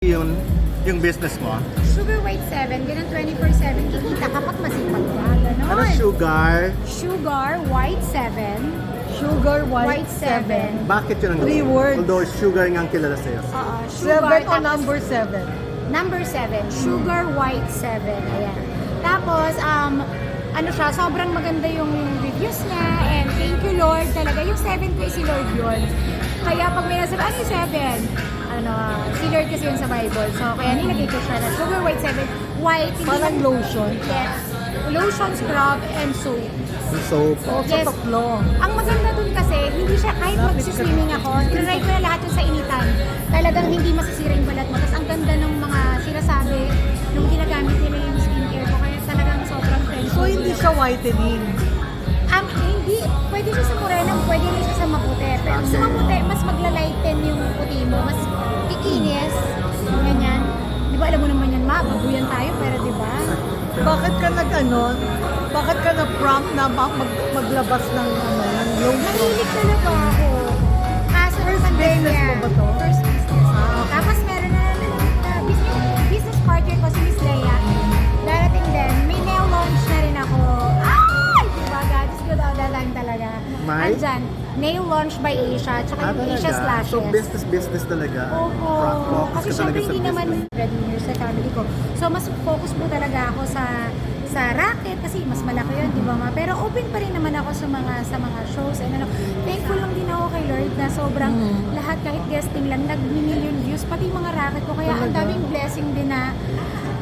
yung business mo? Sugar White 7, ganun 24/7 kikita kapag masipag ka. Ganon. Ano sugar? Sugar White 7. Sugar White 7. Bakit yun ang 3 words. Although sugar nga ang kilala sa'yo. Oo, sugar. 7 o tapos number 7? Number 7. Sugar White 7. Ayan. Tapos, ano siya, sobrang maganda yung reviews niya. And thank you Lord talaga. Yung 7 ko si Lord yun. Kaya pag may nasabi, ano yung 7? Si Lord kasi yun sa Bible. So, kaya nilagay ko siya na Sugar White 7. White. Hindi Parang man- lotion. Yes. Lotion, scrub, and soap. Soap. O sa Yes. toklo. Ang maganda dun kasi, hindi siya, kahit magsiswimming ako, tinry ko na lahat yun sa initan. Talagang hindi masisira yung balat mo. Tapos ang ganda ng mga sinasabi nung ginagamit nila yung skincare ko. Kaya talagang sobrang friendly. So hindi siya whitening. Hindi. Pwede siya sa morena, pwede rin siya sa maputi. Pero sa maputi, mas maglalighten yung puti mo. Mas kikinis. Ganyan. Di ba alam mo naman yan, babuyan tayo, pero di ba? Bakit ka bakit ka na-prompt na maglabas ng yung lotion? Mahilig talaga ako. Kaso First pandemya. business mo ba to? First business. Ah, okay. Tapos meron na business partner ko si Miss Leia. Darating din. May nail launch na rin ako. Ay! Diba? God is good all the time talaga. May? Andyan. Nail launch by Asia. Tsaka yung Asia Slashes. So business talaga. Opo. Focus Kasi ka syempre talaga sa hindi naman business. breadwinner sa family ko. So mas focus po talaga ako sa racket kasi mas malaki yun, di ba ma? Pero open pa rin naman ako sa mga shows and ano. Thankful lang din ako kay Lord na sobrang lahat kahit guesting lang nag-million views pati yung mga racket ko. Kaya ang daming blessing din na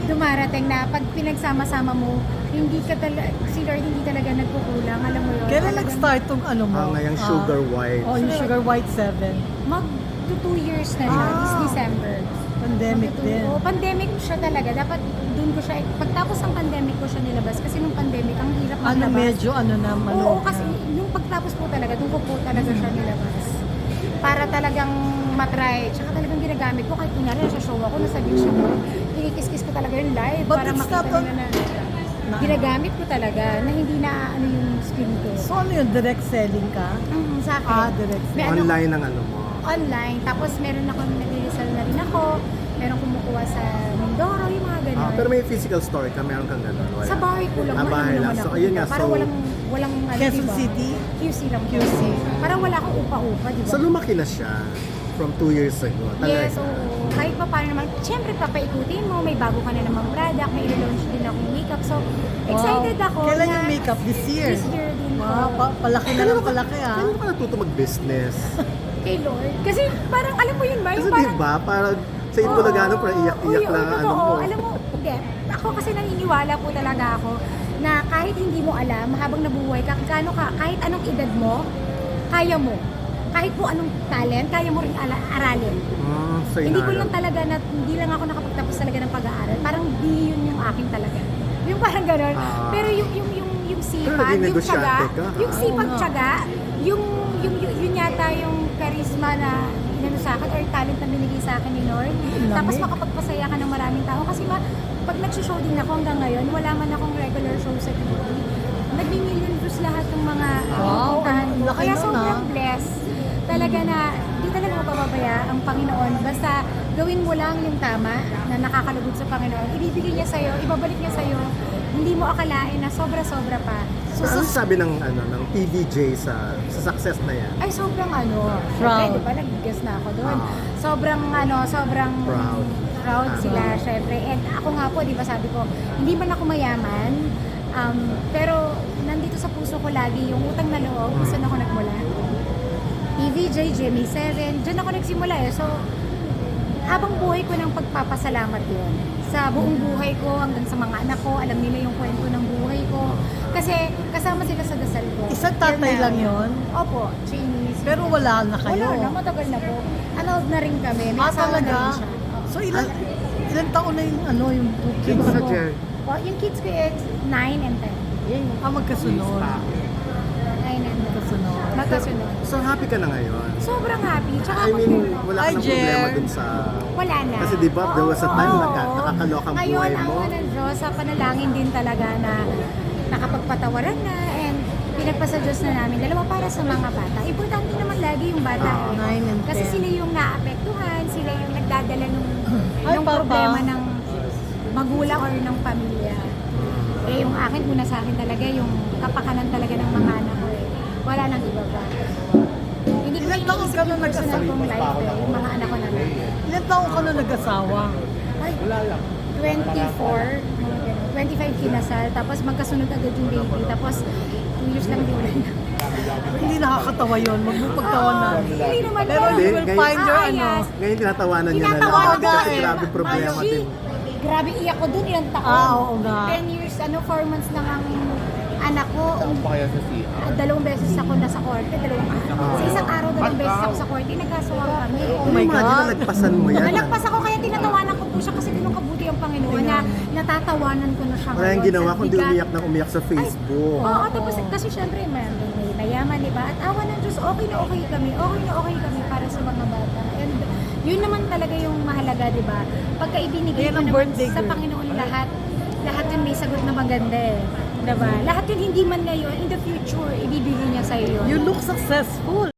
dumarating na pag pinagsama-sama mo, si Lord hindi talaga nagkukulang, alam mo yun. Kailan Talagang nag-start tong ano mo? Ngayong sugar white. Oh, yung Sugar White 7. Mag 2 years na siya, this December. Pandemic din. Oo, pandemic siya talaga. Dapat doon ko siya, pagtapos ng pandemic ko siya nilabas. Kasi nung pandemic, ang hirap Ano maglabas. medyo na Oo, manood kasi na. yung pagtapos po talaga, doon ko po talaga siya nilabas. Para talagang matry. Tsaka talagang ginagamit ko. Kahit kunyari, nasa show ako, nasa beach ako. Kinikis-kis ko talaga yung live. But para it's makita not nila na ginagamit ko talaga na hindi na ano yung skin ko. So ano yun? Direct selling ka? Sa akin. Direct May selling. ano- Online ang ano mo. online. Tapos meron ako nag-resell na rin ako. Meron kumukuha sa Mindoro, yung mga ganun. Pero may physical store ka, meron kang gano'n. Wala. Sa bahay ko lang. Bahay ano lang. naman So ako. ayun nga. Para So, walang ano, Quezon diba? City? QC lang. QC. Para wala akong upa-upa, di ba? so lumaki na siya from 2 years ago. Talaga. Yes, oo. Kahit pa paano naman, syempre papaikutin mo, may bago ka na namang product, may launch din akong makeup. So, excited ako Kailan na yung makeup? This year? this year din Wow, po. palaki na lang palaki ah. Kailan ka natuto mag-business? Kay Lord. Kasi parang, alam mo yun ba? Kasi Yung parang, diba, parang sa Itbulaga, parang iyak-iyak Oo, na oo, ano mo. totoo. Alam mo, hindi. Ako kasi naniniwala po talaga ako na kahit hindi mo alam, habang nabuhay ka, kahit anong edad mo, kaya mo. Kahit po anong talent, kaya mo rin aralin. So Hindi ko inaaral. lang talaga, hindi lang ako nakapagtapos talaga ng pag-aaral. Parang di yun yung akin talaga. Yung parang gano'n. Ah. Pero yung Pero sipag, naging yung negosyante tiyaga, ka, ha? yung sipag, Oo nga. tiyaga, yun yata yung charisma na inano sa akin or talent na binigay sa akin ni Lord. Tapos makapagpasaya ka ng maraming tao. Kasi pag nag-show din ako hanggang ngayon, wala man akong regular show sa TV. Nagbi-million views lahat ng mga Wow, puntahan ko. laki Kaya nun, sobrang ah. blessed. Talaga na, di talaga mapapabaya ang Panginoon. Basta gawin mo lang yung tama na nakakalugod sa Panginoon. Ibibigay niya sa'yo, ibabalik niya sa'yo. Hindi mo akalain na sobra-sobra pa. Ano sabi ng TVJ sa success na yan? Ay, sobrang Proud. Di ba, nag-guess na ako doon. Sobrang proud sila, syempre. And ako nga po, di ba sabi ko, hindi man ako mayaman, pero nandito sa puso ko lagi yung utang na loob, kung saan ako nagmula. TVJ, Jimmy 7, dyan ako nagsimula eh. So, habang buhay ko ng pagpapasalamat yun. Sa buong buhay ko, hanggang sa mga anak ko, alam nila yung kwento ng buhay ko. Kasi kasama sila sa dasal ko. Isang tatay Till lang now. yun? Opo, Chinese. Pero wala na kayo. Wala na, matagal na po. Annulled na rin kami. May asawa na talaga? rin siya. So ilang taon na yung two kids Kids na, mo? Jer. Yung kids ko is 9 and 10. Magkasunod. 9 and 10. Magkasunod. Magkasunod. So happy ka na ngayon? Sobrang happy. Tsaka I mean, wala Hi, ka ng Jer. problema dun sa... wala na. Kasi di ba, there was a time Oo, na oo. nakakalokang Ngayon, buhay mo. ang ng Diyos, sa panalangin din talaga na nakapagpatawaran na and pinagpasa Diyos na namin. Dalawa para sa mga bata. Importante naman lagi yung bata. eh. 9 and Kasi 10. sila yung naapektuhan, sila yung nagdadala Ay, nung Papa. problema ng magulang or ng pamilya. Eh, yung akin, una sa akin talaga, yung kapakanan talaga ng mga anak ko eh. Wala nang iba pa. Hindi ko Ilan taon iniisip ka na yung personal kong life eh, yung mga anak ko na lang. Ilan taong ka na nag-asawa? Ay, 24, mga ganun. 25 kinasal, tapos magkasunod agad yung baby, tapos 2 years lang yung Hindi nakakatawa yun. Magpagtawanan. Hindi naman Pero po. you will find your ano. yes. Ngayon tinatawanan niya na lang. Tinatawanan ko Kasi eh. grabe problema Gee, din. grabe iyak ko dun, ilang taon. Oo nga. 10 years, 4 months lang ang anak ko. Pa kaya sa CR? 2 beses ako nasa korte, 2 araw. Sa isang araw, 2 beses ako sa korte, nagkasuhan kami. Oh my Imagine God. na nagpasan mo yan. Nalagpas ako kaya tinatawanan ko po siya kasi ganun kabuti ang Panginoon na natatawanan ko na siya Wala yung ginawa Sa kundi bigat. umiyak na umiyak sa Facebook. Oo, tapos kasi syempre may mayaman, di ba? At awa ng Diyos, okay na okay kami para sa mga bata. And yun naman talaga yung mahalaga, di ba? Pagka ibinigay Ayan mo ang naman birthday sa girl. Panginoon lahat yun may sagot na maganda eh. Di ba? Lahat yun hindi man ngayon, in the future, ibibigay niya sa'yo yun. You look successful.